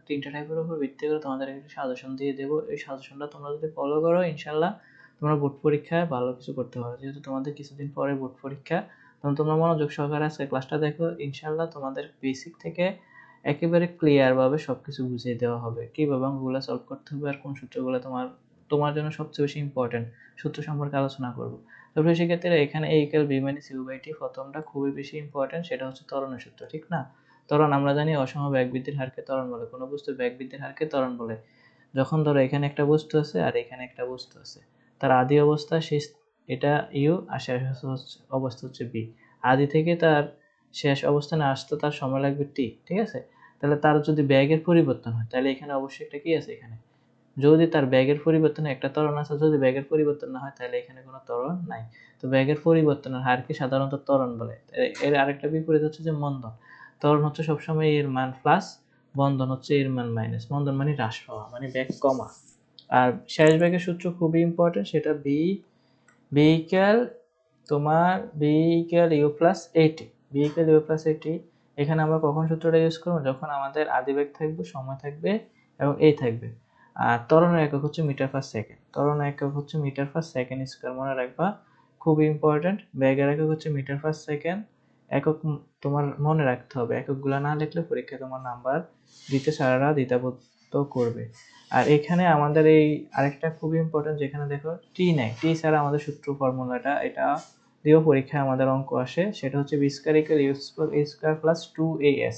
তিনটা টাইপের উপর ভিত্তি করে তোমাদের একটা সাজেশন দিয়ে দেবো। এই সাজেশনটা তোমরা যদি ফলো করো ইনশাল্লাহ তোমরা বোর্ড পরীক্ষায় ভালো কিছু করতে পারো। যেহেতু তোমাদের কিছুদিন পরে বোর্ড পরীক্ষা, তখন তোমরা মনোযোগ সহকারে আজকে ক্লাসটা দেখো। ইনশাল্লাহ তোমাদের বেসিক থেকে একেবারে ক্লিয়ার ভাবে সবকিছু বুঝিয়ে দেওয়া হবে, কিভাবে অঙ্কগুলো সলভ করতে হবে আর কোন সূত্রগুলো তোমার জন্য সবচেয়ে বেশি ইম্পর্টেন্ট সূত্র সম্পর্কে আলোচনা করবো। তারপরে সেক্ষেত্রে এখানে a = b - u/t প্রথমটা খুবই বেশি ইম্পর্টেন্ট, সেটা হচ্ছে ত্বরণের সূত্র, ঠিক না? ত্বরণ আমরা জানি অসম বেগ বৃদ্ধির হারকে ত্বরণ বলে, কোনো বস্তুর বেগ বৃদ্ধির হারকে ত্বরণ বলে। যখন ধরো এখানে একটা বস্তু আছে আর এখানে একটা বস্তু আছে, তার আদি অবস্থা শেষ এটা u আর শেষ অবস্থা হচ্ছে b। আদি থেকে তার শেষ অবস্থানে আসতে তার সময় লাগবে t, ঠিক আছে? তাহলে তার যদি বেগের পরিবর্তন হয় তাহলে এখানে অবশ্যই একটা কি আছে, এখানে যদি তার বেগের পরিবর্তনে একটা ত্বরণ আছে, যদি বেগের পরিবর্তন না হয় তাহলে এখানে কোনো ত্বরণ নাই। তো বেগের পরিবর্তনের হারকে সাধারণত ত্বরণ বলে। এর আরেকটা বিপরীত হচ্ছে যে মন্দন। ত্বরণ হচ্ছে সবসময় এর মান প্লাস, মন্দন হচ্ছে এর মান মাইনাস। মন্দন মানে হ্রাস পাওয়া, মানে বেগ কমা। আর শেষ বেগের সূত্র খুবই ইম্পর্টেন্ট, সেটা বি ইকুয়াল ইউ প্লাস এটি। বি ইকুয়াল ইউ প্লাস এটি। এখানে আমরা কখন সূত্রটা ইউজ করবো? যখন আমাদের আদি বেগ থাকবে, সময় থাকবে এবং এই থাকবে। আর ত্বরণের একক হচ্ছে মিটার পার সেকেন্ড। ত্বরণের একক হচ্ছে মিটার পার সেকেন্ড স্কয়ার, মনে রাখবা, খুব ইম্পর্টেন্ট। বেগের একক হচ্ছে মিটার পার সেকেন্ড। একক তোমার মনে রাখতে হবে, এককগুলো না লিখলে পরীক্ষায় তোমার নাম্বার দিতে স্যাররা দ্বিধাবোধ করবে। আর এখানে আমাদের এই আরেকটা খুব ইম্পর্টেন্ট, যেখানে দেখো টি নাই, টি ছাড়া আমাদের সূত্র ফর্মুলাটা, এটা দিয়েও পরীক্ষায় আমাদের অঙ্ক আসে, সেটা হচ্ছে v square equal u square plus 2as।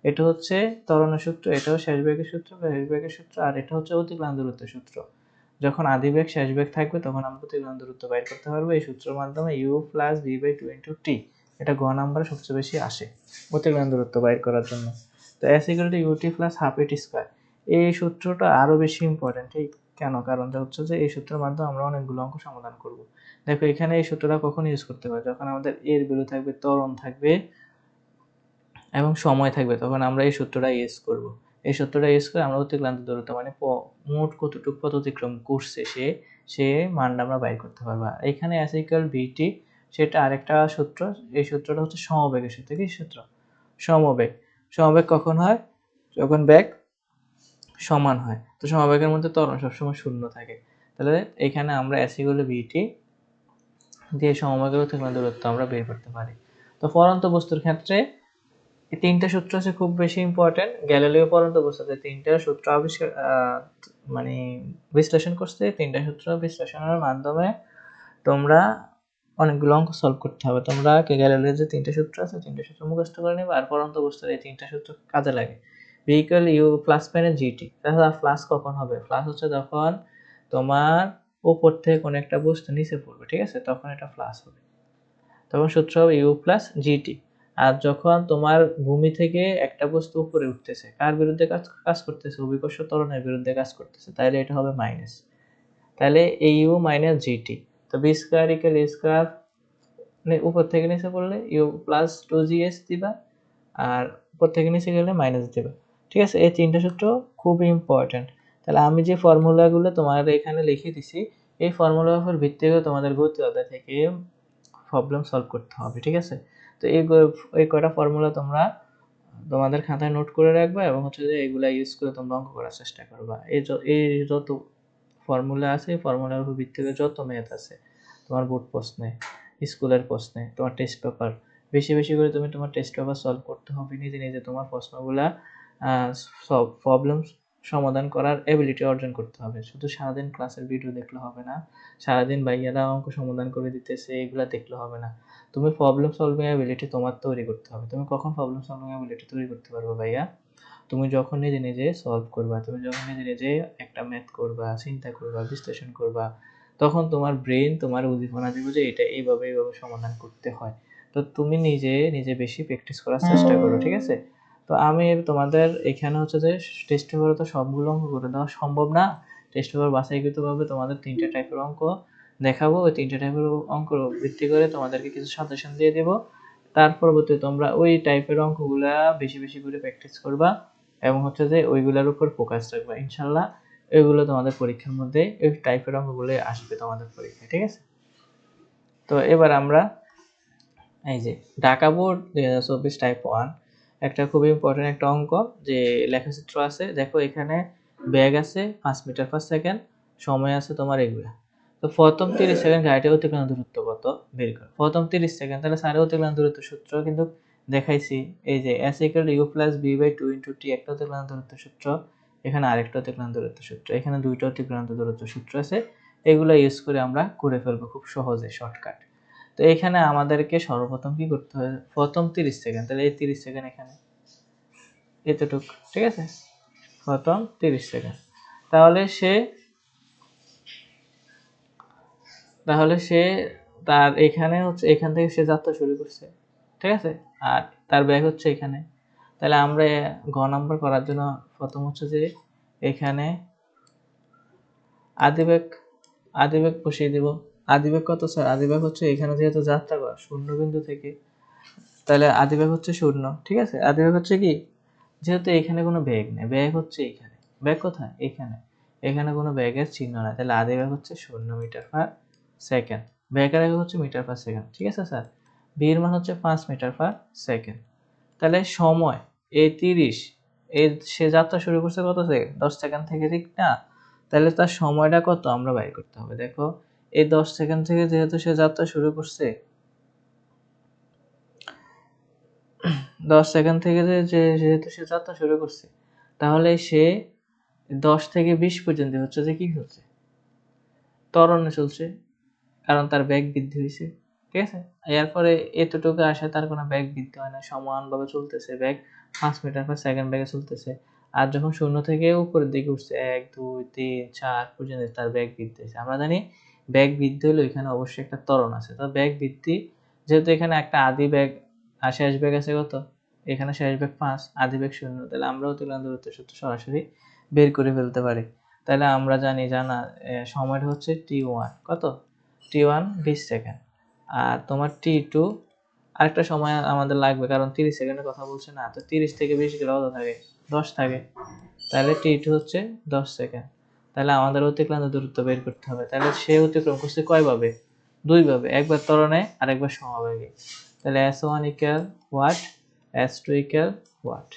এটা হচ্ছে ত্বরণের সূত্র, এটাও শেষ বেগের সূত্র, শেষ বেগের সূত্র, আর এটা হচ্ছে অতিক্রান্ত দূরত্বের সূত্র। যখন আদি বেগ শেষ বেগ থাকবে তখন আমরা অতিক্রান্ত দূরত্ব বের করতে পারবো এই সূত্রের মাধ্যমে, u প্লাস v/2 * t। এটা গ নাম্বারে সবচেয়ে বেশি আসে অতিক্রান্ত দূরত্ব বের করার জন্য। তো s = ut প্লাস হাফ এটি স্কয়ার, এই সূত্রটা আরো বেশি ইম্পর্টেন্ট। এই কেন? কারণটা হচ্ছে যে এই সূত্রের মাধ্যমে আমরা অনেকগুলো অঙ্ক সমাধান করব। দেখো এখানে এই সূত্রটা কখন ইউজ করতে হবে? যখন আমাদের এর ভ্যালু থাকবে, ত্বরণ থাকবে এবং সময় থাকবে, তখন আমরা এই সূত্রটা ইউজ করব। এই সূত্রটা ইউজ করে আমরা অতিক্রান্ত দূরত্ব মানে মোট কতটুকু পথ অতিক্রম করছে সে মানটা আমরা বাইর করতে পারবো। এখানে s = vt, সেটা আরেকটা সূত্র। এই সূত্রটা হচ্ছে সমবেগের সূত্র। কি সূত্র? সমবেগ। সমবেগ কখন হয়? যখন বেগ সমান হয়। তো সমবেগের মধ্যে ত্বরণ সবসময় শূন্য থাকে। তাহলে এখানে আমরা s = vt দিয়ে সমবেগের অতিক্রান্ত দূরত্ব আমরা বের করতে পারি। তো পরন্ত বস্তুর ক্ষেত্রে এই তিনটা সূত্র আছে খুব বেশি ইম্পর্টেন্ট। গ্যালিলিও পরন্ত বস্তুতে তিনটা সূত্র মানে বিশ্লেষণ করছে। তিনটা সূত্র বিশ্লেষণের মাধ্যমে তোমরা অনেকগুলো অঙ্ক সলভ করতে হবে। তোমরা গ্যালিলিওর যে তিনটা সূত্র আছে, তিনটা সূত্র মুখস্থ করে নেবে, আর পরন্ত বস্তুর এই তিনটা সূত্র কাজে লাগে। v = u প্লাস মানে gt। তাহলে প্লাস কখন হবে? প্লাস হচ্ছে যখন তোমার উপর থেকে কোনো একটা বস্তু নিচে পড়বে, ঠিক আছে? তখন এটা প্লাস হবে, তখন সূত্র হবে u প্লাস gt। আর যখন তোমার ভূমি থেকে একটা বস্তু উপরে উঠতেছে, কার বিরুদ্ধে কাজ করতেছে? অভিকর্ষ ত্বরণের বিরুদ্ধে কাজ করতেছে, তাহলে এটা হবে মাইনাস। তাহলে au মাইনাস gt। তো b square equal a square, উপর থেকে নিচে পড়লে u প্লাস 2gs দিবা, আর উপর থেকে নিচে গেলে মাইনাস দিবা, ঠিক আছে? এই তিনটা সূত্র খুব ইম্পর্টেন্ট। তাহলে আমি যে ফর্মুলাগুলো তোমাদের এখানে লিখে দিছি, এই ফর্মুলার উপর ভিত্তি করে তোমাদের গতি অধ্যায় থেকে প্রবলেম সলভ করতে হবে, ঠিক আছে? তো এই কয়টা ফর্মুলা তোমরা তোমাদের খাতায় নোট করে রাখবে এবং হচ্ছে যে এগুলা ইউজ করে তোমরা অঙ্ক করার চেষ্টা করবা। এই যত ফর্মুলা আছে, এই ফর্মুলার উপর ভিত্তি করে যত ম্যাথ আছে তোমার বোর্ড প্রশ্নে, স্কুলের প্রশ্নে, তোমার টেস্ট পেপার, বেশি বেশি করে তুমি তোমার টেস্ট পেপার সলভ করতে হবে। নিজে নিজে তোমার প্রশ্নগুলা প্রবলেম সমাধান করার এবিলিটি অর্জন করতে হবে। শুধু সারাদিন ক্লাসের ভিডিও দেখলে হবে না, সারাদিন ভাইয়ারা অঙ্ক সমাধান করে দিতেছে এগুলা দেখলে হবে না। তুমি প্রবলেম সলভিং এবিলিটি তোমার তৈরি করতে হবে। তুমি কখন প্রবলেম সলভিং এবিলিটি তৈরি করতে পারবে ভাইয়া? তুমি যখন নিজে নিজে সলভ করবা, তুমি যখন নিজে নিজে একটা ম্যাথ করবা, চিন্তা করবা, বিশ্লেষণ করবা, তখন তোমার ব্রেন তোমার উদ্দীপনা দিবে যে এটা এইভাবে সমাধান করতে হয়। তো তুমি নিজে নিজে বেশি প্র্যাকটিস করার চেষ্টা করো, ঠিক আছে? তো আমি তোমাদের এখানে হচ্ছে যে টেস্ট পেপারে তো সবগুলো অঙ্ক করে দেওয়া সম্ভব না। টেস্ট পেপার বাছাইকৃতভাবে তোমাদের তিনটা টাইপের অঙ্ক দেখাবো। ওই তিনটা টাইপের অঙ্ক ভিত্তি করে তোমাদেরকে কিছু সাজেশন দিয়ে দেবো। তার পরবর্তীতে তোমরা ওই টাইপের অঙ্কগুলা বেশি বেশি করে প্র্যাকটিস করবা এবং হচ্ছে যে ওইগুলোর উপর ফোকাস রাখবা। ইনশাল্লাহ ওইগুলো তোমাদের পরীক্ষার মধ্যে এই টাইপের অঙ্কগুলো আসবে তোমাদের পরীক্ষায়, ঠিক আছে? তো এবার আমরা এই যে ঢাকা বোর্ড 2024 টাইপ 1 একটা খুব ইম্পর্টেন্ট একটা অঙ্ক যে লেখচিত্র আছে, দেখো এখানে বেগ আছে 5 মিটার পার সেকেন্ড, সময় আছে তোমার এগুলা। তো প্রথম 30 সেকেন্ড গাড়িটি অতিক্রম দূরত্ব কত বের করো। প্রথম 30 সেকেন্ড, তাহলে সারে অতিক্রম দূরত্ব সূত্র কিন্তু দেখাইছি, এই যে s = u + v/2 * t একটা অতিক্রম দূরত্ব সূত্র, এখানে আরেকটা অতিক্রম দূরত্ব সূত্র, এখানে দুইটা অতিক্রম দূরত্ব সূত্র আছে, এগুলো ইউজ করে আমরা করে ফেলবো খুব সহজে শর্টকাট। তো এখানে আমাদেরকে সর্বপ্রথম কি করতে হবে, প্রথম 30 সেকেন্ড, তাহলে এই 30 সেকেন্ড এখানে এতটুকু, ঠিক আছে, প্রথম 30 সেকেন্ড। তাহলে সে তার এখানে হচ্ছে এখান থেকে সে যাত্রা শুরু করছে, ঠিক আছে, আর তার ব্যাগ হচ্ছে এখানে। তাহলে আমরা ঘ নাম্বার করার জন্য প্রথম হচ্ছে যে এখানে আদিবেগ বসিয়ে দিব। আদিবেগ কত স্যার? আদিবেগ হচ্ছে এখানে যেহেতু যাত্রা করা শূন্য বিন্দু থেকে, তাহলে আদিবেগ হচ্ছে 0, ঠিক আছে। আদিবেগ হচ্ছে কি, যেহেতু এখানে কোনো বেগ নেই, বেগ হচ্ছে এখানে, বেগ কোথায়? এখানে, এখানে কোনো বেগের চিহ্ন নাই, তাহলে আদিবেগ হচ্ছে 0 মিটার পার সেকেন্ড। বেগের আগে হচ্ছে মিটার পার সেকেন্ড, ঠিক আছে স্যার। বি এর মান হচ্ছে 5 মিটার পার সেকেন্ড। তাহলে সময় এই 30, এই সে যাত্রা শুরু করছে কত সেকেন্ড? 10 সেকেন্ড থেকে, ঠিক না? তাহলে তার সময়টা কত আমরা বাইর করতে হবে। দেখো এই 10 সেকেন্ড থেকে যেহেতু সে যাত্রা শুরু করছে, 10 সেকেন্ড থেকে যেহেতু সে যাত্রা শুরু করছে, তাহলে সে 10 থেকে 20 পর্যন্ত হচ্ছে যে কি হচ্ছে, ত্বরণে চলছে, কারণ তার বেগ বৃদ্ধি হয়েছে, ঠিক আছে। এরপরে এতটুকু আসে তার কোনো বেগ বৃদ্ধি হয় না, সমানভাবে চলতেছে, বেগ 5 মিটার পার সেকেন্ড বেগে চলতেছে। আর যখন শূন্য থেকে উপরের দিকে উঠছে 1 2 3 4 পর্যন্ত তার বেগ বৃদ্ধি হয়েছে। আমরা জানি বেগ বৃদ্ধি হলে এখানে অবশ্যই একটা ত্বরণ আছে। তো বেগ বৃদ্ধি, যেহেতু এখানে একটা আদি বেগ আর শেষ বেগ আছে কত, এখানে শেষ বেগ 5, আদি বেগ 0, তাহলে আমরাও তুলনা দূরত্ব সূত্র সরাসরি বের করে ফেলতে পারি। তাহলে আমরা জানা সময়টা হচ্ছে t1 কত, t1 20 সেকেন্ড, আর তোমার t2 আরেকটা সময় আমাদের লাগবে, কারণ 30 সেকেন্ডের কথা বলছে না, তো 30 থেকে 20 গেলে কত থাকে, 10 থাকে, তাহলে t2 হচ্ছে 10 সেকেন্ড। তাহলে আমাদের অতিক্রান্ত দূরত্ব বের করতে হবে। তাহলে সে অতিক্রম করছে কয়ভাবে? দুইভাবে, একবার ত্বরণে আর একবার সমবেগে। তাহলে s1 equal what, s2 equal what.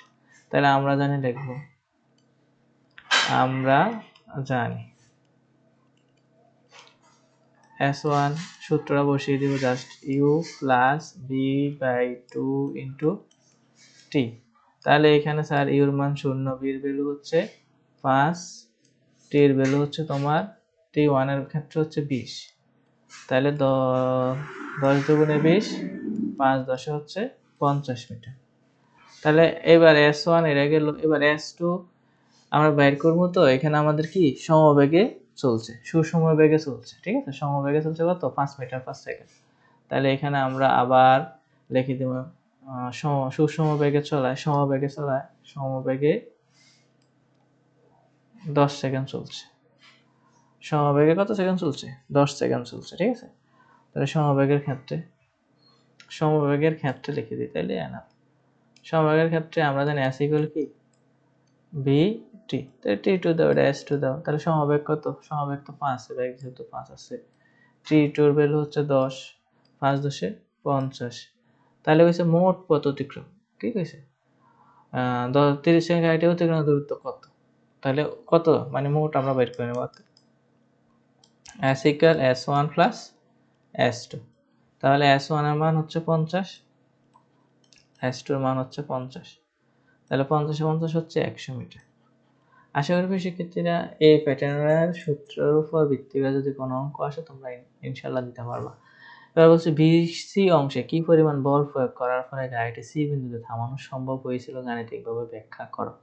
তাহলে আমরা জানি S1 সূত্রটা বসিয়ে দিব, just u plus v/2 into t। তাহলে এখানে স্যার ইউর মান 0, v এর ভ্যালু হচ্ছে 5, t এর ভ্যালু হচ্ছে তোমার t1 এর ক্ষেত্রে হচ্ছে 20। তাহলে 10 দুগুণে 20, 5 10 হচ্ছে 50 মিটার। তাহলে এবার S1 এর গেল, এবার S2 আমরা বাইর করবো। তো এখানে আমাদের কি সমবেগে চলছে, সুসমবেগে চলছে, ঠিক আছে, সমবেগে চলছে কত, 5 মিটার পার সেকেন্ড। তাহলে এখানে আমরা আবার লিখে দেব সুসমবেগে সমবেগে 10 সেকেন্ড চলছে, সমবেগে কত সেকেন্ড চলছে, 10 সেকেন্ড চলছে, ঠিক আছে। তাহলে সমবেগের ক্ষেত্রে লিখে দিই, তাহলে না, সমবেগের ক্ষেত্রে আমরা জানি s ইকুয়াল কি বি টি, তাহলে t2 দাও, এটা s2 দাও, তাহলে সমবেগ কত, সমবেগ তো 5, বেগ যেহেতু 5 আছে, t2 এর ভ্যালু হচ্ছে 10, 5 10 50। তাহলে হইছে মোট পথ অতিক্রম, ঠিক আছে, 30 সেকেন্ড গাড়িটি অতিক্রম দূরত্ব কত, তাহলে কত মানে মোট আমরা বের করে নেব, s equal s1 plus s2। তাহলে s1 এর মান হচ্ছে 50, s2 এর মান হচ্ছে 50, তাহলে 50 50 হচ্ছে 100 মিটার। আশা করি শিক্ষার্থীরা এই প্যাটার্নের সূত্রের উপর ভিত্তি করে যদি কোনো অঙ্ক আসে তোমরা ইনশাআল্লাহ দিতে পারবা। এবার বলছে বিসি অংশে কি পরিমাণ বল প্রয়োগ করার ফলে গাড়িটি সি বিন্দুতে থামানো সম্ভব হয়েছিল, গাণিতিকভাবে ব্যাখ্যা করো।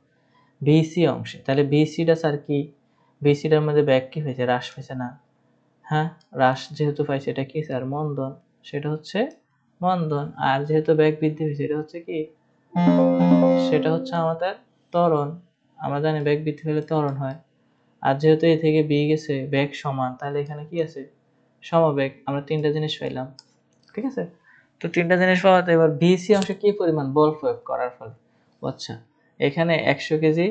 বিসি অংশে, তাহলে বিসিটা স্যার কি, বিসিটার মধ্যে ব্যাগ কি হয়েছে, হ্রাস হয়েছে না, হ্যাঁ হ্রাস যেহেতু পাইছে, এটা কি স্যার মন্দন, সেটা হচ্ছে মন্দন। আর যেহেতু ব্যাগ বৃদ্ধি হয়েছে, এটা হচ্ছে কি, সেটা হচ্ছে আমাদের ত্বরণ। আমরা জানি ব্যাগ বৃদ্ধি হলে ত্বরণ হয়। আর যেহেতু এ থেকে বি গেছে ব্যাগ সমান, তাহলে এখানে কি আছে, সমবেগ। আমরা তিনটা জিনিস পাইলাম, ঠিক আছে। তো তিনটা জিনিস পাওয়াতে এবার বিসি অংশে কি পরিমাণ বল প্রয়োগ করার ফলে, আচ্ছা এখানে 100 কেজি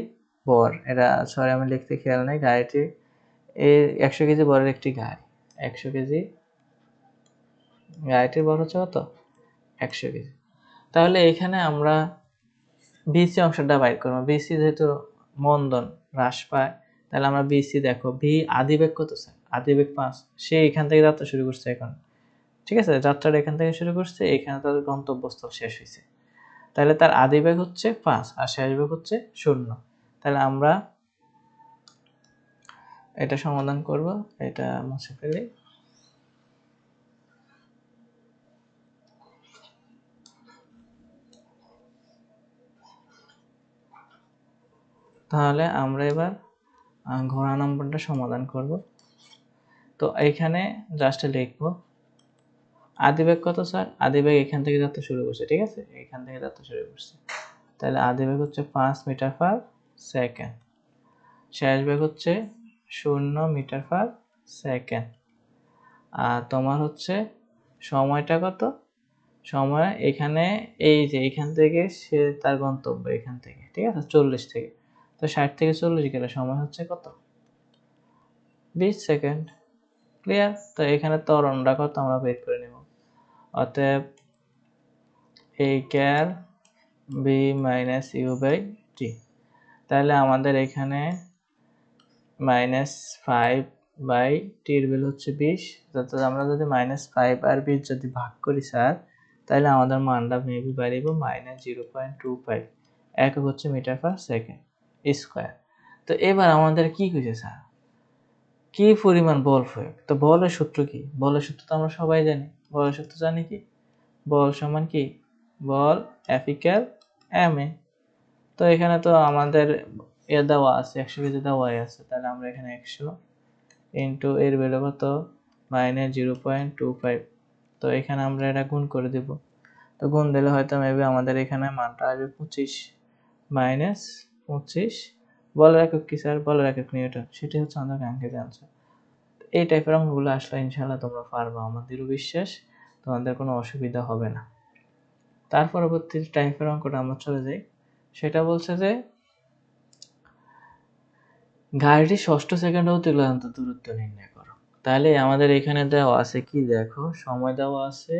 বর, এটা সরি আমি লিখতে খেয়াল নাই, গাড়িটি এই 100 কেজি বরের একটি গাড়ি, 100 কেজি গাড়িটির বর হচ্ছে কত, 100 কেজি। তাহলে এখানে আমরা বিসি অংশটা বাইর করবো। বিসি যেহেতু মন্দন হ্রাস পায়, তাহলে আমরা বিসি দেখো ভি আদিবেগ কত স্যার? আদিবেগ 5। সে এখান থেকে যাত্রা শুরু করছে এখন, ঠিক আছে? যাত্রাটা এখান থেকে শুরু করছে, এখানে তার গন্তব্যস্থল শেষ হয়েছে। তাহলে তার আদিবেগ হচ্ছে 5 আর শেষ বেগ হচ্ছে 0। তাহলে আমরা এটা সমাধান করব, এটা মুছে ফেলি। তাহলে আমরা এবার ঘোড়া নম্বরটা সমাধান করব। তো এইখানে জাস্ট লিখবো আদিবেগ কত স্যার? আদিবেগ এখান থেকে যাত্রা শুরু করছে, ঠিক আছে? এখান থেকে যাত্রা শুরু করছে, তাহলে আদিবেগ হচ্ছে 5 মিটার পার সেকেন্ড, শেষ বেগ হচ্ছে 0 মিটার পার সেকেন্ড। আর তোমার হচ্ছে সময়টা কত? সময় এখানে এই যে এখান থেকে সে তার গন্তব্য এখান থেকে, ঠিক আছে? 40 থেকে, তো 60 থেকে 40 গেলে সময় হচ্ছে কত? 20 সেকেন্ড। ক্লিয়ার? তো এখানে ত্বরণটা কত আমরা বের করে নেব। অতএব a ক্যার b minus u by t. তাহলে আমাদের এখানে -5 বাই টির ভ্যালু হচ্ছে 20। অর্থাৎ আমরা যদি -5 আর 20 যদি ভাগ করি স্যার, তাহলে আমাদের মানটা মেবি বাড়িব -0.25, একক হচ্ছে মিটার পার সেকেন্ড স্কয়ার। তো এবার আমাদের কি কইছে স্যার? কি পরিমাণ বল প্রয়োগ? তো বলের সূত্র কি? বলের সূত্র তো আমরা সবাই জানি। বলের সূত্র জানি কি? বল সমান কি? বল F ইকুয়াল ma। তো এখানে তো আমাদের দেওয়া আছে, 100 কেজি দেওয়াই আছে, তাহলে আমরা এখানে 100 ইন্টু এর ভ্যালু কত? -0.25। তো এখানে আমরা এটা গুণ করে দিব। তো গুণ দিলে হয়তো মেবি আমাদের এখানে মানটা আসবে 25 -25। বলের একক কি স্যার? বলের একক নিউটন। সেটি হচ্ছে আমাদের কাঙ্ক্ষিত আনসার। এই টাইপের অঙ্কগুলো আসলে ইনশাআল্লাহ তোমরা পারবা, আমার দৃঢ় বিশ্বাস তোমাদের কোনো অসুবিধা হবে না। তার পরবর্তী টাইপের অঙ্কটা আমরা চলে যাই। সেটা বলছে যে গাড়িটি 6 সেকেন্ডে অতিক্রান্ত দূরত্ব নির্ণয় করো। তাহলে আমাদের এখানে দেওয়া আছে কি দেখো, সময় দেওয়া আছে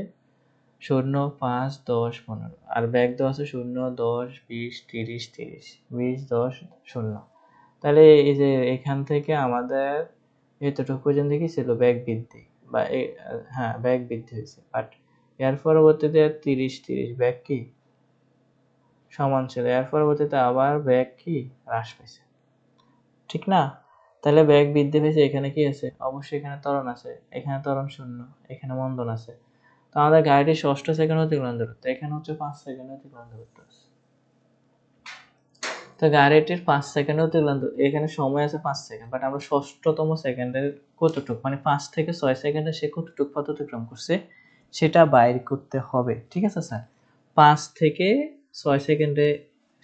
0, 5, 10, 15 আর ব্যাগ দেওয়া আছে 0, 10, 20, 30, 30, 20, 10, 0। তাহলে এই যে এখান থেকে আমাদের এতটুকু পর্যন্ত কি ছিল? ব্যাগ বৃদ্ধি বা হ্যাঁ ব্যাগ বৃদ্ধি হয়েছে, বাট এর পরবর্তীতে 30, 30 ব্যাগ কি সমান ছিল, এর পরবর্তীতে আবার ব্যাগ কি হ্রাস পেয়েছে, ঠিক না? তাহলে ব্যাগ বৃদ্ধি পেয়েছে, এখানে কি আছে? অবশ্যই এখানে ত্বরণ আছে, এখানে ত্বরণ 0, এখানে মন্দন আছে। তো আমাদের গাড়িটি 6 সেকেন্ড অতিক্রান্ত দূরত্ব, এখানে হচ্ছে 5 সেকেন্ড অতিক্রান্ত দূরত্ব আছে। তো গাড়িটির 5 সেকেন্ড অতিক্রান্ত, এখানে সময় আছে 5 সেকেন্ড, বাট আমরা 6তম সেকেন্ডের কতটুক মানে 5 থেকে 6 সেকেন্ডে সে কতটুক পথ অতিক্রম করছে সেটা বাইর করতে হবে, ঠিক আছে স্যার? 5 থেকে 6 সেকেন্ডে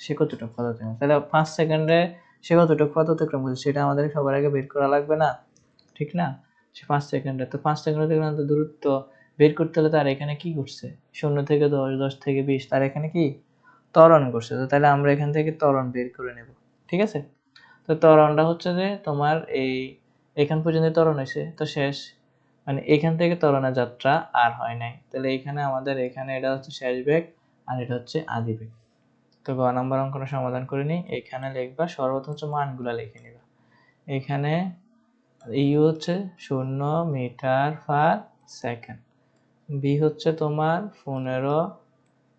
সে কতটুক পথ অতিক্রম, তাহলে 5 সেকেন্ডে সে কতটুক পথ অতিক্রম করছে সেটা আমাদের সবার আগে বের করা লাগবে না, ঠিক না? সে 5 সেকেন্ডে, তো 5 সেকেন্ড অতিক্রান্ত দূরত্ব বের করতে হলে তার এখানে কি করছে? 0 থেকে 10, 10 থেকে 20, তার এখানে কি ত্বরণ করছে। তো তাহলে আমরা এখান থেকে ত্বরণ বের করে নেব, ঠিক আছে? তো ত্বরণটা হচ্ছে যে তোমার এই এখান পর্যন্ত ত্বরণ হয়েছে, তো শেষ মানে এখান থেকে ত্বরণের যাত্রা আর হয় নাই। তাহলে এখানে আমাদের এখানে এটা হচ্ছে শেষ বেগ আর এটা হচ্ছে আদি বেগ। তো গ নাম্বার অঙ্কটা সমাধান করে নিই। এখানে লিখবা সর্বপ্রথম হচ্ছে মানগুলা লিখে নিবা। এখানে ইউ হচ্ছে 0 মিটার পার সেকেন্ড, বি হচ্ছে তোমার 15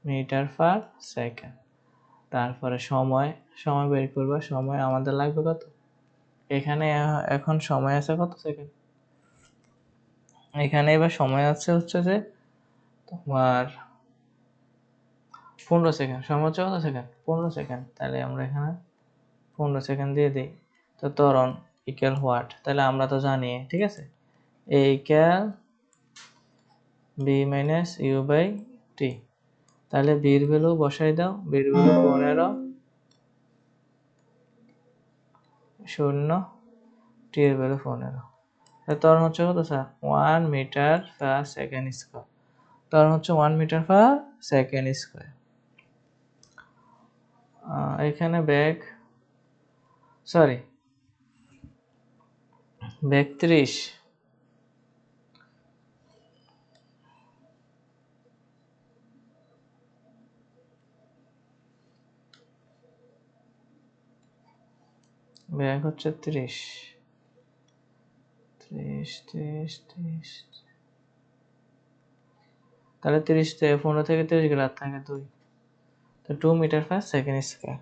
মিটার পার সেকেন্ড। তারপরে সময়, সময় বের করবা। সময় আমাদের লাগবে কত? এখানে এখন সময় আছে কত সেকেন্ড? এখানে এবার সময় আছে হচ্ছে যে তোমার 15 সেকেন্ড। সময় হচ্ছে কত সেকেন্ড? 15 সেকেন্ড। তাহলে আমরা এখানে 15 সেকেন্ড দিয়ে দিই। তো ত্বরণ ইকুয়াল হোয়াট? তাহলে আমরা তো জানি, ঠিক আছে? A equal b minus u by t. তাহলে বির ভ্যালু বসাই দাও। বির ভ্যালু 15, 0, টি এর ভ্যালু 15। ত্বরণ হচ্ছে কত sir? 1 meter per second square. ত্বরণ হচ্ছে 1 মিটার পার সেকেন্ড স্কয়ার। এখানে ব্যাগ সরি ব্যাগ 30, বেগ হচ্ছে 30, 30, 30, 30। তাহলে 30 থেকে 15 থেকে 30 গেলে আর থাকে 2, তো 2 মিটার পার সেকেন্ড স্কয়ার।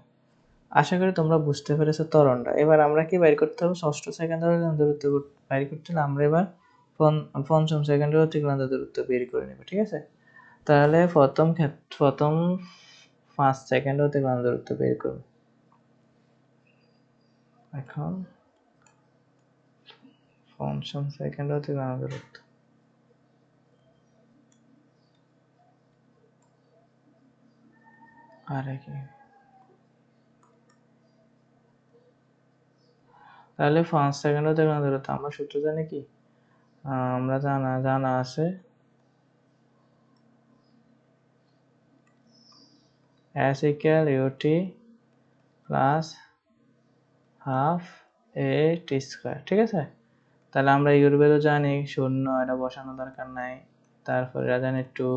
আশা করি তোমরা বুঝতে পেরেছো ত্বরণটা। এবার আমরা কি বাইর করতে হবে? ষষ্ঠ সেকেন্ডের দূরত্ব বাইর করতে হলে আমরা এবার পঞ্চম সেকেন্ডের অতিক্রান্ত দূরত্ব বের করে নেব, ঠিক আছে? তাহলে প্রথম 5 সেকেন্ড অতিক্রান্ত দূরত্ব বের করব। এখন পঞ্চম সেকেন্ড অতিক্রান্ত দূরত্ব, আরে কি, তাহলে 5 সেকেন্ড অতিক্রান্ত দূরত্ব আমরা সূত্র জানি কি? আমরা জানা আছে s equal ut plus half a t square, ঠিক আছে? তাহলে আমরা ইউর ভ্যালু জানি 0, এটা বসানো দরকার নাই। তারপরে জানি 2,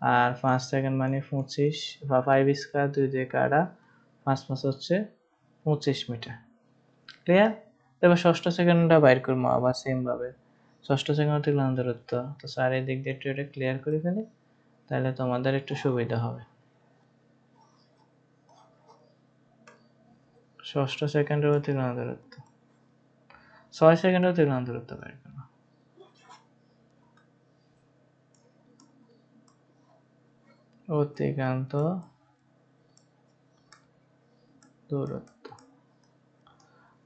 আর 5 সেকেন্ড মানে 25 বা 5 স্কয়ার, 2 দিয়ে কাটা, 5 5 হচ্ছে 25 মিটার। ক্লিয়ার? এবার ষষ্ঠ সেকেন্ডটা বাইর করবো আবার সেম ভাবে। ষষ্ঠ সেকেন্ড অতিক্রান্ত দূরত্ব, তো স্যার এই দিক দিয়ে একটু এটা ক্লিয়ার করে ফেলি, তাহলে তোমাদের একটু সুবিধা হবে। ষষ্ঠ সেকেন্ডের অতিক্রান্ত দূরত্ব 6 সেকেন্ডের অতিক্রান্ত দূরত্ব বাইর করবো। অতিক্রান্ত দূরত্ব,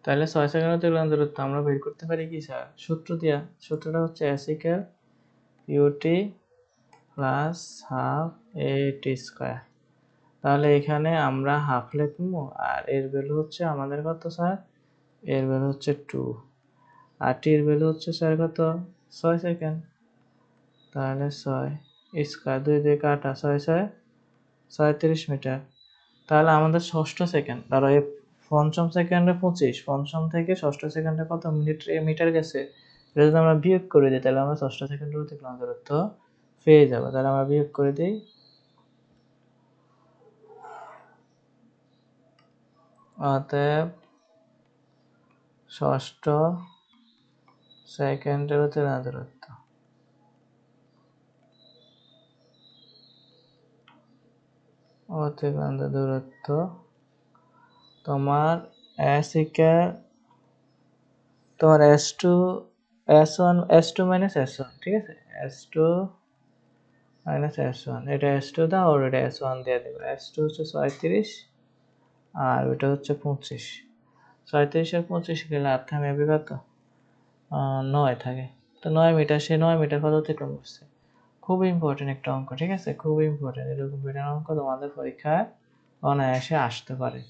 তাহলে 6 সেকেন্ড অতিক্রান্ত দূরত্ব আমরা বের করতে পারি কি স্যার? সূত্র দিয়া। সূত্রটা হচ্ছে s equal ut plus half a t square. তাহলে এখানে আমরা হাফ লিখবো, আর এর ভ্যালু হচ্ছে আমাদের কত স্যার? এর ভ্যালু হচ্ছে 2, আর টির ভ্যালু হচ্ছে স্যার কত? 6 সেকেন্ড। তাহলে 6 স্কয়ার, 2 দিয়ে কাটা, 6 6 37 মিটার। তাহলে আমাদের ষষ্ঠ সেকেন্ড, ধরো এই পঞ্চম সেকেন্ডে 25, পঞ্চম থেকে ষষ্ঠ সেকেন্ডে কত মিটার গেছে, এটা যদি আমরা বিয়োগ করে দিই তাহলে আমরা ষষ্ঠ সেকেন্ডের অতিক্রান্ত দূরত্ব পেয়ে যাবো। তাহলে আমরা বিয়োগ করে দিই, অতএব ষষ্ঠ সেকেন্ডের অতিক্রান্ত দূরত্ব, অতিক্রান্ত দূরত্ব তোমার s equal তোমার s2 s1 s2 minus s1, ঠিক আছে? s2 মাইনাস s1, এটা s2 দাও আর এটা s1 দিয়ে দেবে। s2 হচ্ছে 37 আর ওটা হচ্ছে 25। 37 আর 25 গেলে আর থাকবে কত? 9 থাকে। তো 9 মিটার, সে 9 মিটার পথ অতিক্রম করছে। খুব ইম্পর্টেন্ট একটা অঙ্ক, ঠিক আছে? খুব ইম্পর্টেন্ট, এরকম বিটার অঙ্ক তোমাদের পরীক্ষায় অনায়াসে আসতে পারে।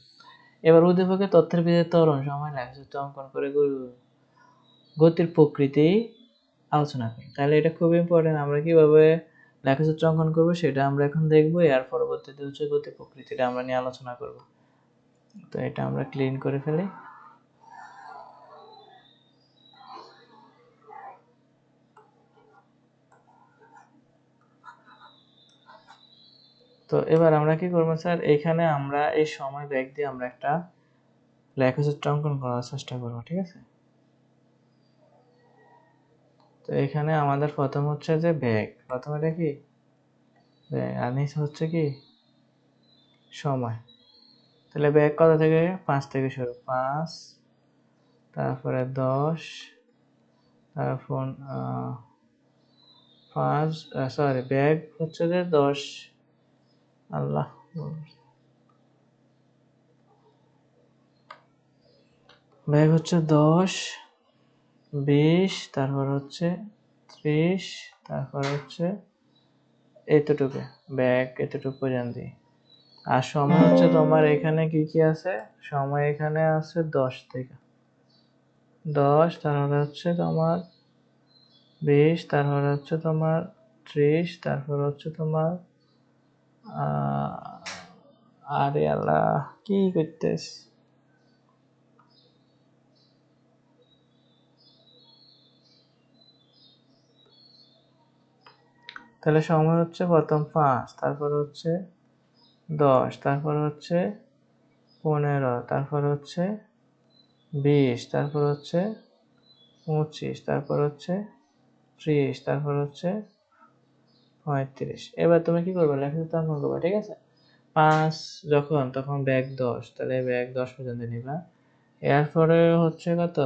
এবার উদ্দীপকের তথ্যের ভিত্তিতে ত্বরণ সময় লেখচিত্র অঙ্কন করে গতির প্রকৃতি আলোচনা করি। তাহলে এটা খুব ইম্পর্টেন্ট, আমরা কিভাবে লেখচিত্র অঙ্কন করবো সেটা আমরা এখন দেখবো, এর পরবর্তীতে হচ্ছে গতি প্রকৃতিটা আমরা নিয়ে আলোচনা করব। তো এটা আমরা ক্লিন করে ফেলি। তো এবার আমরা কি করবো স্যার? এখানে আমরা এই সময় ব্যাগ দিয়ে আমরা একটা লেখচিত্র অঙ্কন করার চেষ্টা করবো, ঠিক আছে? তো এখানে আমাদের প্রথম হচ্ছে যে ব্যাগ, প্রথম এটা কি ব্যাগ, আর নিচে হচ্ছে কি সময়। তাহলে ব্যাগ কত থেকে? 5 থেকে শুরু, 5, তারপরে 10, তারপর 5, সরি ব্যাগ হচ্ছে যে 10, আল্লাহ, ব্যাগ হচ্ছে 10, 20, তারপর হচ্ছে 30, তারপর হচ্ছে এতটুকু ব্যাগ, এতটুকু পর্যন্ত। আর সময় হচ্ছে তোমার এখানে কি কি আছে? সময় এখানে আছে 10 থেকে 10, তারপরে হচ্ছে তোমার 20, তারপরে হচ্ছে তোমার 30, তারপর হচ্ছে তোমার আরে আল্লাহ কি করতেছ? তাহলে সময় হচ্ছে প্রথম 5, তারপর হচ্ছে 10, তারপর হচ্ছে 15, তারপর হচ্ছে 20, তারপর হচ্ছে 25, তারপর হচ্ছে 30, তারপর হচ্ছে 35। এবার তুমি কি করবে, লেখাটা অঙ্কন করবে, ঠিক আছে। 5 যখন, তখন ব্যাগ 10, তাহলে ব্যাগ 10 পর্যন্ত নিবা। এরপরে হচ্ছে কত,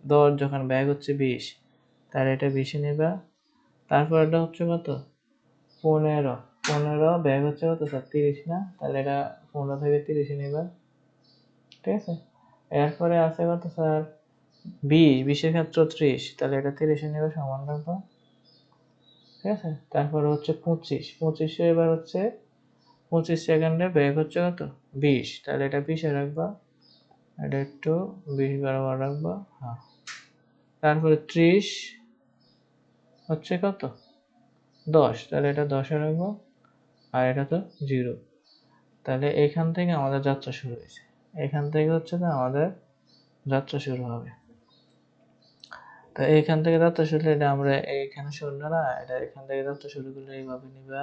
10 যখন ব্যাগ হচ্ছে 20, তাহলে এটা 20 নিবা। তারপর এটা হচ্ছে কত, 15, 15 ব্যাগ হচ্ছে কত স্যার, 30 না, তাহলে এটা 15 থেকে 30 নিবা, ঠিক আছে। এরপরে আছে কত স্যার, 20, 20 এর ক্ষেত্রে 30, তাহলে এটা 30 নিবে, সমান রাখবো, ঠিক আছে। তারপরে হচ্ছে 25, 25 এবার হচ্ছে 25 সেকেন্ডে ব্যাগ হচ্ছে কত, 20, তাহলে এটা 20 রাখবা, এটা একটু 20 বরাবর রাখবা, হ্যাঁ। তারপরে 30 হচ্ছে কত, 10, তাহলে এটা 10 রাখবো, আর এটা তো 0। তাহলে এখান থেকে আমাদের যাত্রা শুরু হয়েছে, এখান থেকে হচ্ছে না আমাদের যাত্রা শুরু হবে। তো এইখান থেকে যাত্রা শুরু হলে, এটা আমরা এইখানে শূন্য না, এটা এখান থেকে যাত্রা শুরু করলে এইভাবে নিবা,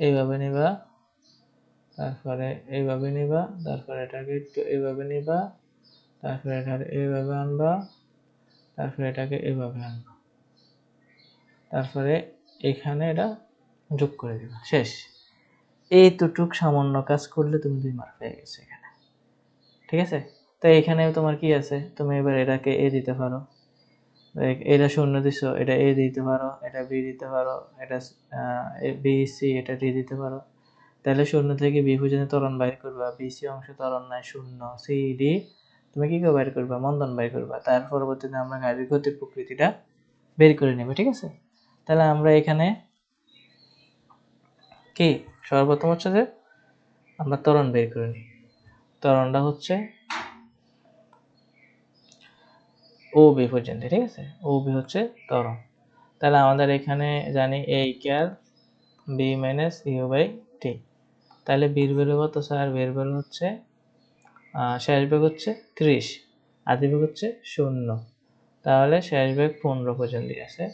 এইভাবে নিবা, তারপরে এইভাবে নিবা, তারপরে এটাকে একটু এইভাবে নিবা, তারপরে এটা এইভাবে আনবা, তারপরে এটাকে এইভাবে আনবা, তারপরে এখানে এটা যোগ করে দিবা, শেষ। এইটুক সামান্য কাজ করলে তুমি 2 মার্ক পেয়ে গেছো এখানে, ঠিক আছে। তো এখানে তোমার কি আছে, তুমি এবার এটাকে এ দিতে পারো, এটা শূন্য দিছো, এটা এ দিতে পারো, এটা বি দিতে পারো, এটা বি সি, এটা ডি দিতে পারো। তাহলে শূন্য থেকে বি পর্যন্ত ত্বরণ বাইর করবা, বি সি অংশে ত্বরণ নাই, শূন্য, সি ডি তুমি কি করে বাইর করবা, মন্দন বাইর করবা। তার পরবর্তীতে আমরা গাড়ির গতির প্রকৃতিটা বের করে নেব, ঠিক আছে। তাহলে আমরা এখানে কি, সর্বপ্রথম হচ্ছে যে আমরা ত্বরণ বের করে নিই। ত্বরণটা হচ্ছে ও বি পর্যন্ত, ঠিক আছে, ও বি হচ্ছে ত্বরণ। তাহলে আমাদের এখানে জানি a equal b minus u by t. তাহলে বির ভ্যালু কত স্যার, বির ভ্যালু হচ্ছে শেষ বেগ হচ্ছে 30, আদি বেগ হচ্ছে 0, তাহলে শেষ বেগ 15 পর্যন্ত আছে।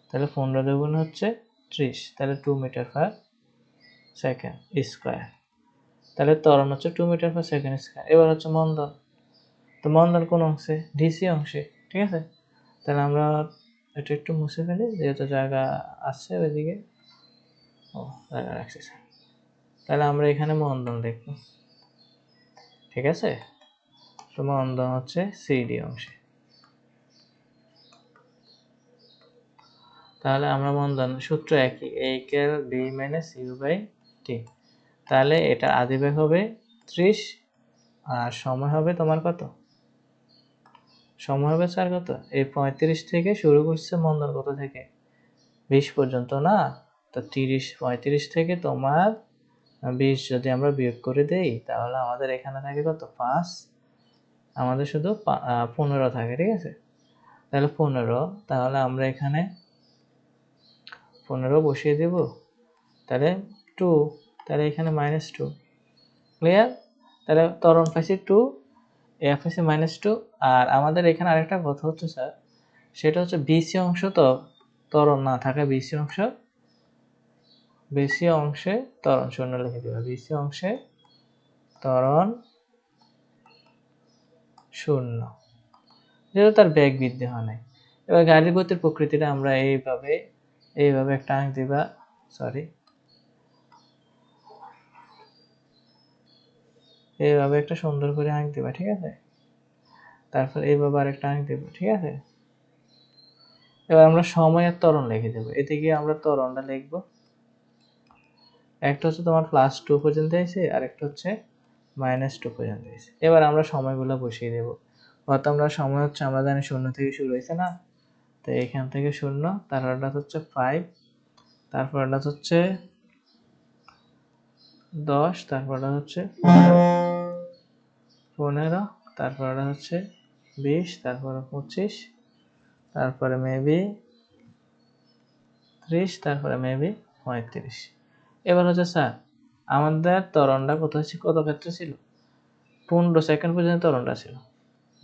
তাহলে 15 দুগুণ হচ্ছে 30, তাহলে 2 মিটার পার সেকেন্ড স্কোয়ার। তাহলে ত্বরণ হচ্ছে 2 মিটার পার সেকেন্ড স্কোয়ার। এবার হচ্ছে মন্দন, তো মন্দন কোন অংশে, ডিসি অংশে, ঠিক আছে। তাহলে আমরা এটা একটু মুছে ফেলি, যেহেতু জায়গা আছে ওইদিকে, ও জায়গা রাখছি স্যার। তাহলে আমরা এখানে মন্দন দেখব, ঠিক আছে। তো মন্দন হচ্ছে সিডি অংশে। তাহলে আমরা মন্দন সূত্র একই, a equal b minus u by t. তাহলে এটা আদি বেগ হবে 30, আর সময় হবে তোমার কত, সময় হবে স্যার কত, এই 35 থেকে শুরু করছে মন্দন কত থেকে, 20 পর্যন্ত না। তো 30, 35 থেকে তোমার 20 যদি আমরা বিয়োগ করে দেই, তাহলে আমাদের এখানে থাকে কত, 5, আমাদের শুধু 15 থাকে, ঠিক আছে। তাহলে 15, তাহলে আমরা এখানে 15 বসিয়ে দেব, তাহলে 2, তাহলে এখানে -2, ক্লিয়ার। তাহলে ত্বরণ পাইছি 2, এফ পাইছি -2। আর আমাদের এখানে আরেকটা কথা হচ্ছে স্যার, সেটা হচ্ছে বিসি অংশ, তো ত্বরণ না থাকা বিসি অংশ, বিসি অংশে ত্বরণ শূন্য লিখে দেবে, বিসি অংশে ত্বরণ শূন্য, যেহেতু তার বেগ বৃদ্ধি হয় নাই। এবার গাড়ির গতির প্রকৃতিটা আমরা এইভাবে একটা আঁক দিবা, সরি, এইভাবে একটা সুন্দর করে আঁক দিবা, ঠিক আছে। তারপর এইভাবে আরেকটা আঁক দেবো, ঠিক আছে। এবার আমরা সময়ের ত্বরণ লিখে দেবো, এদিকে আমরা ত্বরণটা লিখবো, একটা হচ্ছে তোমার +2 পর্যন্ত আছে, আর একটা হচ্ছে -2 পর্যন্ত আছে। এবার আমরা সময়গুলো বসিয়ে দেবো। অর্থাৎ আমরা সময় হচ্ছে, আমরা জানি 0 থেকে শুরু হয়েছে না, তো এখান থেকে 0, তারপরটা হচ্ছে 5, তারপরটা হচ্ছে 10, তারপরটা হচ্ছে 15, তারপরটা হচ্ছে 20, তারপরে 25, তারপরে মেবি 30, তারপরে মেবি 35। এবার হচ্ছে স্যার আমাদের ত্বরণটা কত ক্ষেত্রে ছিল, 15 সেকেন্ড পর্যন্ত ত্বরণটা ছিল,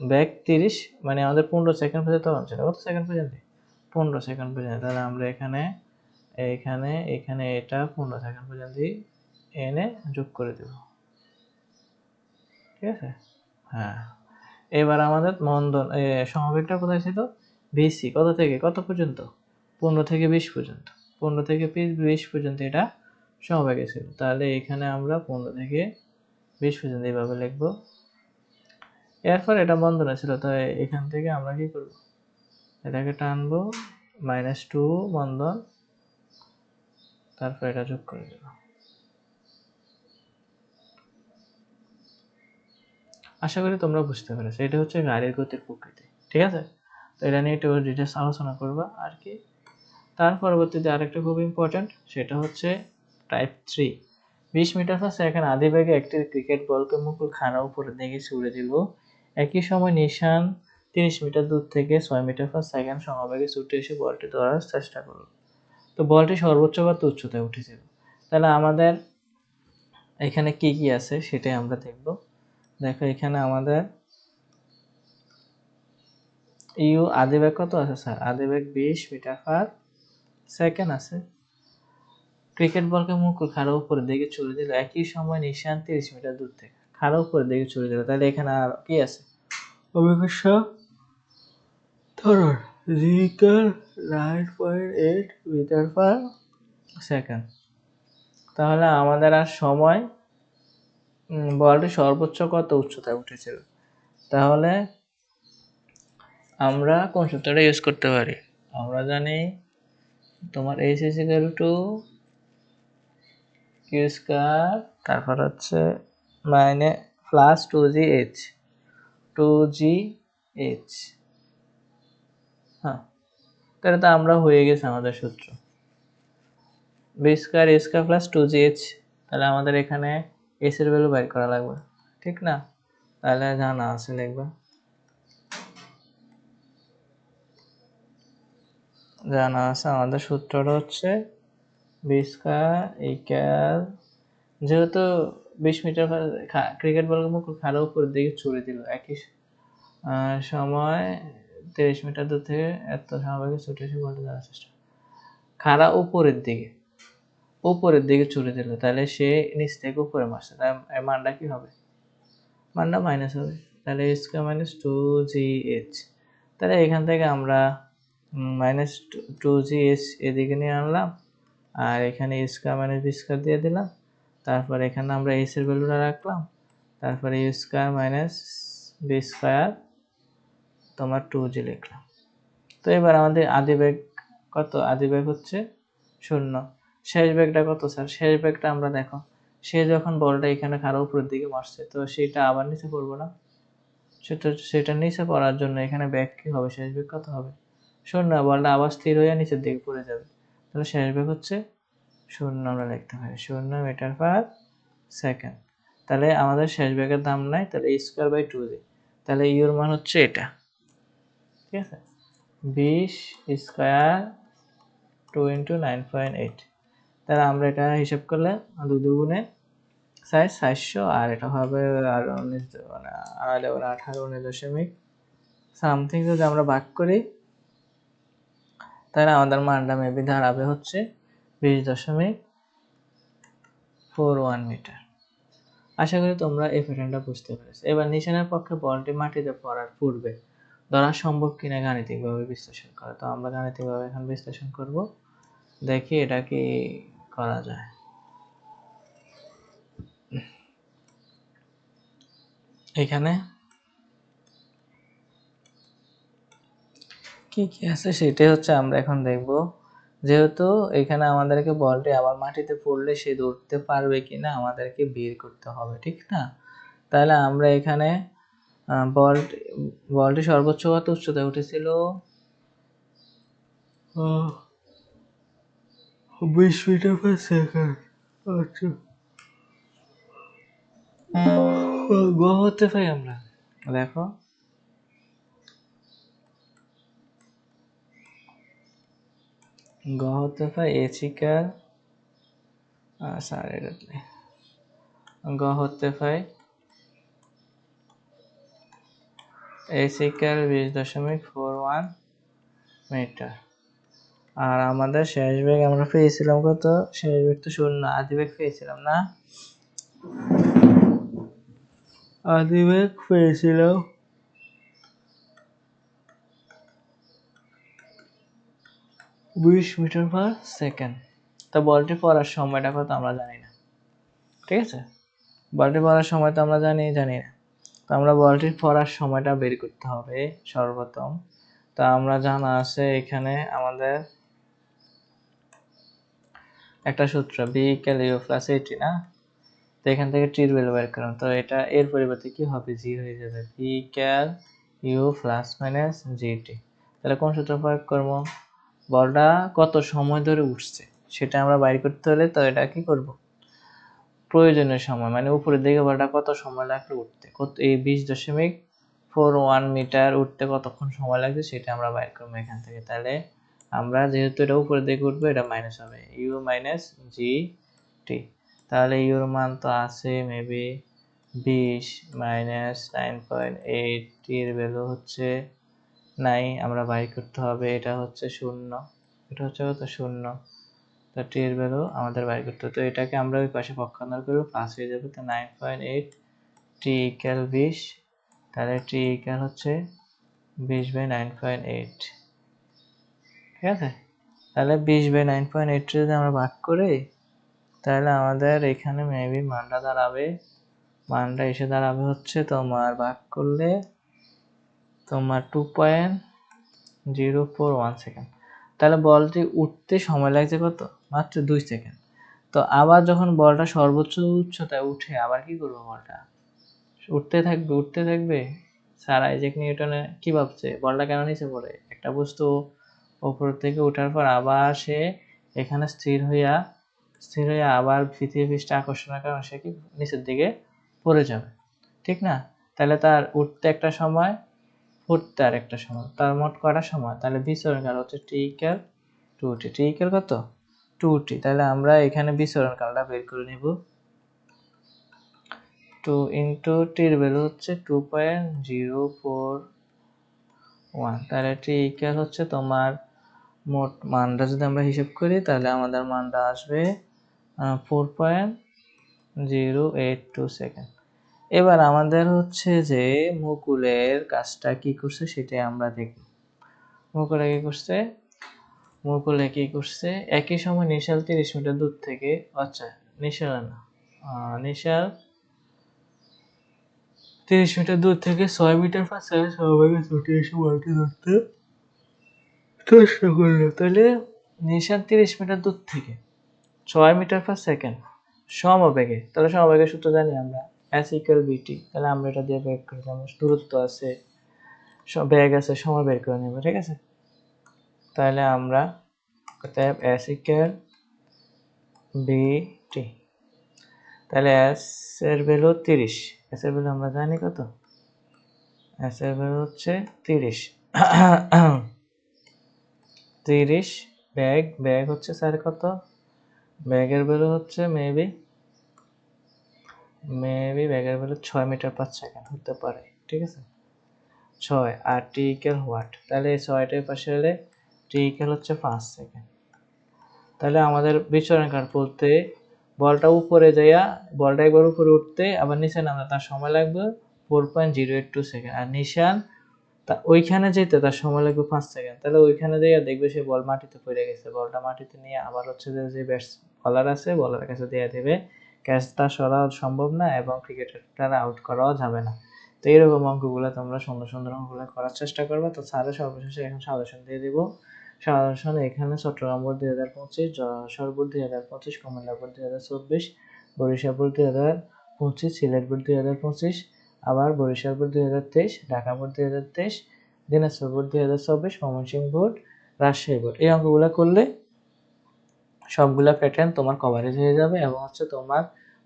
ব্যাক 30, মানে আমাদের 15 সেকেন্ড পর্যন্ত ত্বরণ ছিল, কত সেকেন্ড পর্যন্ত, 15 সেকেন্ড পর্যন্ত। তাহলে আমরা এখানে এটা 15 সেকেন্ড পর্যন্ত এনে যোগ করে দেব, ঠিক আছে, হ্যাঁ। এবার আমাদের মন্দন সমবেগটা কোথায় ছিল? বিসি কত থেকে কত পর্যন্ত? 15 থেকে 20 পর্যন্ত। 15 থেকে 20 পর্যন্ত এটা সমবেগে ছিল। তাহলে এখানে আমরা 15 থেকে 20 পর্যন্ত এইভাবে লিখব। এরপর এটা বন্ধনে ছিল, তাই এখান থেকে আমরা কি করব? এটাকে টানবো, -2 বন্ধন, তারপর এটা যোগ করে দেব। আশা করি তোমরা বুঝতে পেরেছো। এটা হচ্ছে গাড়ির গতির প্রকৃতি, ঠিক আছে? তো এটা নিয়ে একটু ডিটেলস আলোচনা করবা আর কি। তার পরবর্তীতে আরেকটা খুব ইম্পর্টেন্ট, সেটা হচ্ছে টাইপ 3। 20 মিটার পার সেকেন্ড আদিবেগে একটি ক্রিকেট বলকে মুকুল খাড়া উপরের দিকে ছুড়ে দিল। একই সময় নিশান 30 মিটার দূর থেকে 6 মিটার পার সেকেন্ড সমবেগে ছুটে এসে বলটি ধরার চেষ্টা করল। তো বলটি সর্বোচ্চ কত উচ্চতায় উঠেছিল? তাহলে আমাদের এখানে কি কি আছে সেটাই আমরা দেখব। দেখো এখানে আমাদের ইউ আদিবেগ কত আছে স্যার? আদিবেগ 20 মিটার পার সেকেন্ড আছে। ক্রিকেট বলকে মুকুল খাড়া উপরের দিকে ছুড়ে দিল। একই সময় নিশান 30 মিটার দূর থেকে খাড়া উপরের দিকে ছুড়ে দিল। তাহলে এখানে আর কি আছে? অভিকর্ষ ত্বরণ ইকুয়াল 9.8 মিটার পার সেকেন্ড। তাহলে আমাদের আর সময় বলটি সর্বোচ্চ কত উচ্চতায় উঠেছিল? তাহলে আমরা কোন সূত্রটা ইউজ করতে পারি? আমরা জানি তোমার h is equal to q square, তারপর হচ্ছে মাইনে প্লাস 2gh 2gh। হ্যাঁ, তাহলে তো আমরা হয়ে গেছে আমাদের সূত্র b square a square plus 2gh। তাহলে আমাদের এখানে h এর ভ্যালু বের করা লাগবে, ঠিক না? তাহলে জানা আছে লিখবা, জানা আছে আমাদের সূত্রটা হচ্ছে b স্কয়ার ইকুয়াল, যেহেতু 20 মিটার ক্রিকেট বলকে মুকুল খাড়া উপরের দিকে ছুড়ে দিল, একই সময় 30 মিটার দূর থেকে এত সমবেগে ছুটে এসে বলটি ধরার চেষ্টা, খাড়া উপরের দিকে ছুড়ে দিল, তাহলে সে নিচ থেকে উপরে মারছে, তাই মানটা কি হবে? মানটা মাইনাস হবে। তাহলে a স্কয়ার মাইনাস 2gh। তাহলে এখান থেকে আমরা মাইনাস 2gh এদিকে নিয়ে আনলাম, আর এখানে a square minus b square দিয়ে দিলাম। তারপর এখানে আমরা h এর ভ্যালুটা রাখলাম, তারপরে a square minus b square তোমার 2g লিখলাম। তো এবার আমাদের আদিবেগ কত? আদিবেগ হচ্ছে 0। শেষ বেগটা কত স্যার? শেষ বেগটা আমরা দেখো, সে যখন বলটা এখানে খাড়া উপরের দিকে মারছে, তো সেটা আবার নিচে পড়বো না? সেটা নিচে পড়ার জন্য এখানে বেগ কি হবে? শেষ বেগ কত হবে? 0। বলটা আবার স্থির হয়ে নিচের দিকে পড়ে যাবে, তাহলে শেষ বেগ হচ্ছে 0 আমরা লিখতে পারি, 0 মিটার পার সেকেন্ড। তাহলে আমাদের শেষ বেগের দাম নাই, তাহলে a স্কয়ার বাই 2g। তাহলে ইউর মান হচ্ছে এটা, ঠিক আছে? 20 স্কয়ার 2 ইন্টু 9.8। তাহলে আমরা এটা হিসাব করলে 2 দুগুণে 400, আর এটা হবে আর 19 মানে 18 সামথিং। যদি আমরা ভাগ করি তাহলে আমাদের মানটা মেবি দাঁড়াবে হচ্ছে 20.41 মিটার। আশা করি তোমরা এই প্যাটার্নটা বুঝতে পেরেছো। এবার নিশানের পক্ষে বলটি মাটিতে পড়ার পূর্বে ধরা সম্ভব কিনা গাণিতিকভাবে বিশ্লেষণ করা। তো আমরা গাণিতিকভাবে এখন বিশ্লেষণ করব, দেখি এটা কি করা যায়। এখানে কি কি আছে সেটাই হচ্ছে আমরা এখন দেখব। যেহেতু এখানে আমাদেরকে বলটি আবার মাটিতে পড়লে সে ধরতে পারবে কিনা আমাদেরকে বের করতে হবে, ঠিক না? তাহলে আমরা এখানে বলটি সর্বোচ্চ কত উচ্চতায় উঠেছিল? 20 মিটার পার সেকেন্ড। আচ্ছা, গ হতে পাই আমরা, দেখো গ হতে পাই এচিকার, সরি গ হতে পাই এচিকার 20.41 মিটার। আর আমাদের শেষ বেগ আমরা পেয়েছিলাম কত? শেষ বেগ তো 0, আদিবেগ পেয়েছিলাম না? আদিবেগ পেয়েছিলাম 20 মিটার পার সেকেন্ড। তো বলটি পড়ার সময়টা কত আমরা জানি না, ঠিক আছে? বলটি পড়ার সময় তো আমরা জানি না। তো আমরা বলটির পড়ার সময়টা বের করতে হবে সর্বপ্রথম। তো আমরা জানা আছে এখানে আমাদের একটা সূত্র বি ইকুয়াল ইউ প্লাস এটি না। তো এখান থেকে টির ভ্যালু বের করুন। তো এটা এর পরিবর্তে কি হবে, জি হয়ে যাবে, v equal u plus minus g t. তাহলে কোন সূত্র প্রয়োগ করব, বলটা কত সময় ধরে উঠছে সেটা আমরা বাইর করতে হলে তো এটা কি করব, প্রয়োজনীয় সময় মানে উপরের দিকে বলটা কত সময় লাগলো উঠতে, কত এই 20.41 মিটার উঠতে কতক্ষণ সময় লাগছে সেটা আমরা বাইর করবো এখান থেকে। তাহলে আমরা যেহেতু এটা উপরের দিকে উঠবে এটা মাইনাস হবে, ইউ মাইনাস জি টি। তাহলে ইউর মান তো আছে মেবি 20 মাইনাস 9.8, টির ভ্যালু হচ্ছে 9, আমরা বাইর করতে হবে এটা হচ্ছে 0, এটা হচ্ছে কত 0। তো টি এর ভ্যালু আমাদের বাইর করতে হবে। তো এটাকে আমরা ওই পাশে পক্ষান্তর করলে প্লাস হয়ে যাবে। তো 9.8 টি ইকুয়াল 20, তাহলে টি ইকুয়াল হচ্ছে 20/9.8, ঠিক আছে? তাহলে 20/9.8 যদি আমরা ভাগ করি তাহলে আমাদের এখানে মেবি মানটা এসে দাঁড়াবে হচ্ছে তোমার ভাগ করলে তোমার 2.041 সেকেন্ড। তাহলে বলটি উঠতে সময় লাগছে কত, মাত্র 2 সেকেন্ড। তো আবার যখন বলটা সর্বোচ্চ উচ্চতায় উঠে আবার কি করবো, বলটা উঠতে থাকবে। স্যার আইজ্যাক নিউটনে কি ভাবছে, বলটা কেন নিচে পড়ে, একটা বস্তু উপর থেকে ওঠার পর আবার সে এখানে স্থির হইয়া আবার পৃথিবী পৃষ্ঠে আকর্ষণের কারণে সে কি নিচের দিকে পড়ে যাবে, ঠিক না? তাহলে তার উঠতে একটা সময়, ফুটতে আর একটা সময়, তার মোট কয়টা সময়, তাহলে বিচরণ কাল হচ্ছে T equal 2t, T equal কত 2t। তাহলে আমরা এখানে বিচরণ কালটা বের করে নিব, 2 ইন্টু টির ভ্যালু হচ্ছে 2.041, তাহলে টি ইকুয়াল হচ্ছে তোমার মোট মানটা যদি আমরা হিসাব করি তাহলে আমাদের মানটা আসবে 4.082 সেকেন্ড। এবার আমাদের হচ্ছে যে মুকুলের কাজটা কি করছে সেটাই আমরা দেখব। মুকুলে কি করছে একই সময় নিশাল 30 মিটার দূর থেকে, আচ্ছা নিশাল 30 মিটার দূর থেকে 6 মিটার পার সেকেন্ড সমবেগে ছুটে এসে বলটি ধরতে চেষ্টা করলো। তাহলে নিশান 30 মিটার দূর থেকে 6 মিটার পার সেকেন্ড সমবেগে, তাহলে সমবেগের সূত্র জানি আমরা, s ইকুয়াল vt। তাহলে আমরা এটা দিয়ে বের করে নেব, দূরত্ব আছে, বেগ আছে, সময় বের করে নেব, ঠিক আছে? তাহলে আমরা অতএব s ইকুয়াল vt। তাহলে s এর ভ্যালু 30, s এর ভ্যালু আমরা জানি কত, s এর ভ্যালু হচ্ছে 30। 30 ব্যাগ হচ্ছে স্যার কত, ব্যাগের ভ্যালু হচ্ছে মেবি ব্যাগের ভ্যালু 6 মিটার পার সেকেন্ড হতে পারে, ঠিক আছে? 6 আর টি ইকুয়াল হোয়াট, তাহলে এই 6টার পাশে হলে টি ইকুয়াল হচ্ছে 5 সেকেন্ড। তাহলে আমাদের বিচরণ কাল বলতে বলটা উপরে যাইয়া, বলটা একবার উপরে উঠতে আবার নিচে নামতে তার সময় লাগবে 4.082 সেকেন্ড, আর নিশান তা ওইখানে যেতে তার সময় লাগবে 5 সেকেন্ড। তাহলে ওইখানে যাইয়া দেখবে সে বল মাটিতে পড়ে গেছে, বলটা মাটিতে নিয়ে আবার হচ্ছে যে বলার আছে বলারের কাছে দিয়ে দেবে, ক্যাচটা সরা সম্ভব না এবং ক্রিকেটার আউট করাও যাবে না। তো এইরকম অঙ্কগুলো তোমরা সুন্দর অঙ্কগুলো করার চেষ্টা করবে। তো স্যারের সর্বশেষে এখন সাজেশন দিয়ে দিব। সাজেশন এখানে Chattogram board 2025, Jessore board 2025, Comilla board 2024, Barisal board 2025, Sylhet board 2025, আবার Barisal board 2023, Dhaka board 2023, Dinajpur board 2024, Mymensingh board, Rajshahi board. এই অঙ্কগুলো করলে সবগুলা প্যাটার্ন তোমার কভারেজ হয়ে যাবে এবং হচ্ছে তোমার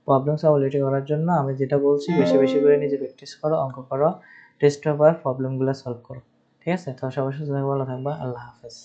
প্রবলেম সলভ করার জন্য আমি যেটা বলছি বেশি করে নিজে প্র্যাকটিস করো, অঙ্ক করো, টেস্ট পেপার প্রবলেমগুলো সলভ করো, ঠিক আছে? তো সবার সাথে ভালো থাকবা, আল্লাহ হাফেজ।